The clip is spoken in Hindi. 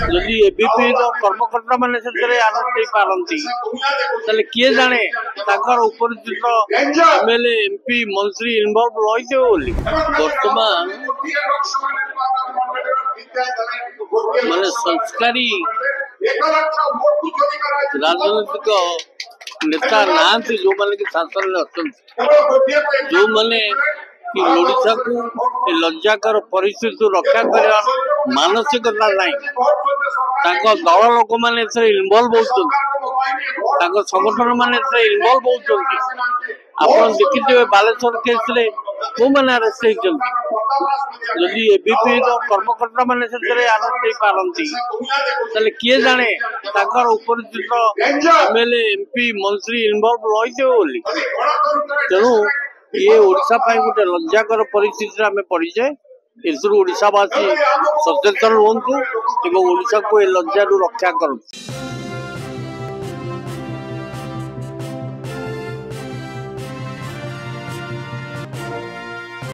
जदि एबीपी कर्मकर्ता मैंने आरोप पारती किए जाने उपरिचित एमएलए एमपी मंत्री इनवल्व रही बर्तमान माने संस्कारी राजनीतिक नेता ना जो मैंने कि शासन अच्छा जो मैंने कि ओडिशा को लज्जाकर परिस्थिति रक्षा कर मानसिकता नहीं दल लोक मैंने इनवल्व हो संगठन मैंने इनवल्व होती आप देखिए बालेश्वर केस को मैंने अरेस्ट होती एबीपी कर्मकर्ता मैंने आरोप पारती किए जाने उपरिचित एमएलए एमपी मंत्री इनवल्व रही तेणु ये ओडिशा गोटे लज्जाकर परिस्थिति आम पड़ीचे ओडिशावासी सचेतन रुहतु और ओडिशा को लज्जा रक्षा करूँ।